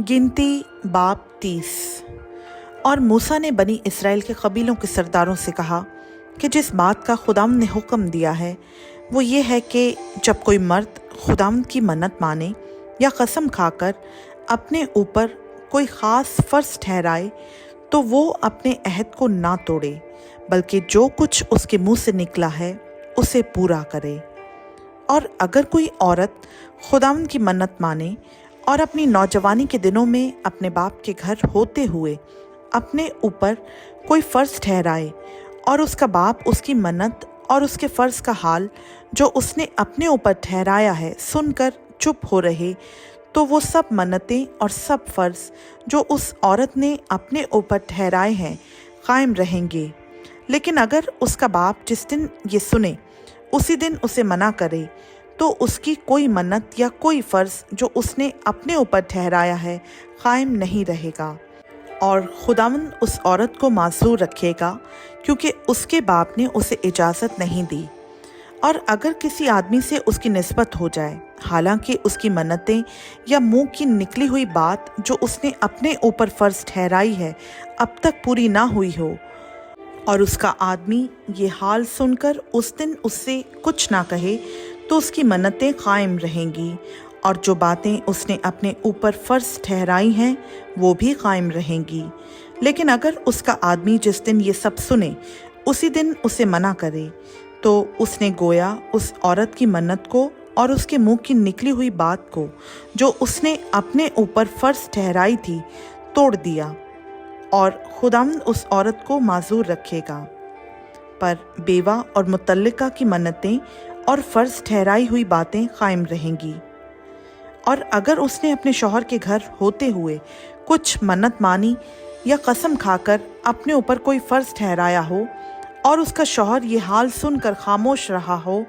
गिनती बाब 30। और मूसा ने बनी इसराइल के कबीलों के सरदारों से कहा कि जिस बात का खुदावंद ने हुक्म दिया है वो ये है कि जब कोई मर्द खुदावंद की मन्नत माने या कसम खाकर अपने ऊपर कोई ख़ास फ़र्ज ठहराए तो वो अपने अहद को ना तोड़े, बल्कि जो कुछ उसके मुंह से निकला है उसे पूरा करे। और अगर कोई औरत खुदावंद की मन्नत माने और अपनी नौजवानी के दिनों में अपने बाप के घर होते हुए अपने ऊपर कोई फ़र्ज ठहराए और उसका बाप उसकी मन्नत और उसके फ़र्ज का हाल जो उसने अपने ऊपर ठहराया है सुनकर चुप हो रहे, तो वो सब मन्नतें और सब फ़र्ज जो उस औरत ने अपने ऊपर ठहराए हैं कायम रहेंगे। लेकिन अगर उसका बाप जिस दिन ये सुने उसी दिन उसे मना करे तो उसकी कोई मन्नत या कोई फ़र्ज जो उसने अपने ऊपर ठहराया है कायम नहीं रहेगा, और खुदावंद उस औरत को माज़ूर रखेगा क्योंकि उसके बाप ने उसे इजाज़त नहीं दी। और अगर किसी आदमी से उसकी निस्बत हो जाए, हालांकि उसकी मन्नतें या मुंह की निकली हुई बात जो उसने अपने ऊपर फ़र्ज ठहराई है अब तक पूरी ना हुई हो, और उसका आदमी ये हाल सुनकर उस दिन उससे कुछ ना कहे, तो उसकी मन्नतें कायम रहेंगी और जो बातें उसने अपने ऊपर फ़र्ज ठहराई हैं वो भी कायम रहेंगी। लेकिन अगर उसका आदमी जिस दिन ये सब सुने उसी दिन उसे मना करे, तो उसने गोया उस औरत की मन्नत को और उसके मुंह की निकली हुई बात को जो उसने अपने ऊपर फ़र्ज ठहराई थी तोड़ दिया, और खुदावंद उस औरत को माज़ूर रखेगा। पर बेवा और मुतल्लिका की मन्नतें और फ़र्ज ठहराई हुई बातें कायम रहेंगी। और अगर उसने अपने शौहर के घर होते हुए कुछ मन्नत मानी या कसम खाकर अपने ऊपर कोई फ़र्ज ठहराया हो और उसका शौहर ये हाल सुनकर खामोश रहा हो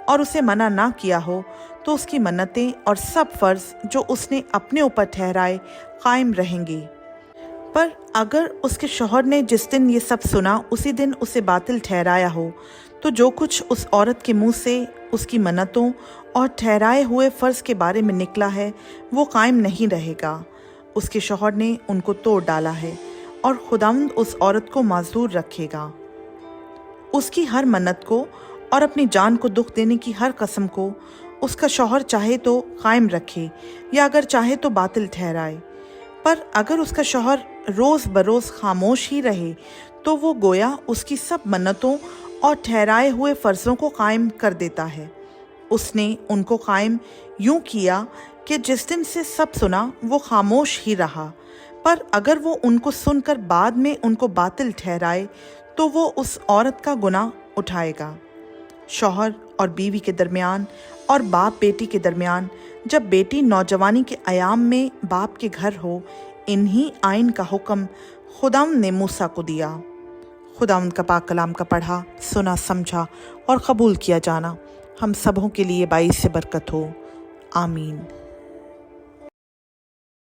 और उसे मना ना किया हो, तो उसकी मन्नतें और सब फ़र्ज जो उसने अपने ऊपर ठहराए कायम रहेंगे। पर अगर उसके शौहर ने जिस दिन ये सब सुना उसी दिन उसे बातिल ठहराया हो, तो जो कुछ उस औरत के मुंह से उसकी मन्नतों और ठहराए हुए फ़र्ज के बारे में निकला है वो कायम नहीं रहेगा। उसके शौहर ने उनको तोड़ डाला है और खुदावंद उस औरत को माज़ूर रखेगा। उसकी हर मन्नत को और अपनी जान को दुख देने की हर कसम को उसका शौहर चाहे तो कायम रखे या अगर चाहे तो बातिल ठहराए। पर अगर उसका शौहर रोज़ बरोज़ खामोश ही रहे, तो वो गोया उसकी सब मन्नतों और ठहराए हुए फ़र्ज़ों को कायम कर देता है। उसने उनको कायम यूं किया कि जिस दिन से सब सुना वो खामोश ही रहा, पर अगर वो उनको सुनकर बाद में उनको बातिल ठहराए तो वो उस औरत का गुनाह उठाएगा। शौहर और बीवी के दरमियान और बाप बेटी के दरमियान जब बेटी नौजवानी के अयाम में बाप के घर हो, इन्हीं आइन का हुक्म खुदावंद ने मूसा को दिया। खुदावंद का पाक कलाम का पढ़ा, सुना, समझा और कबूल किया जाना हम सबों के लिए बाइस से बरकत हो। आमीन।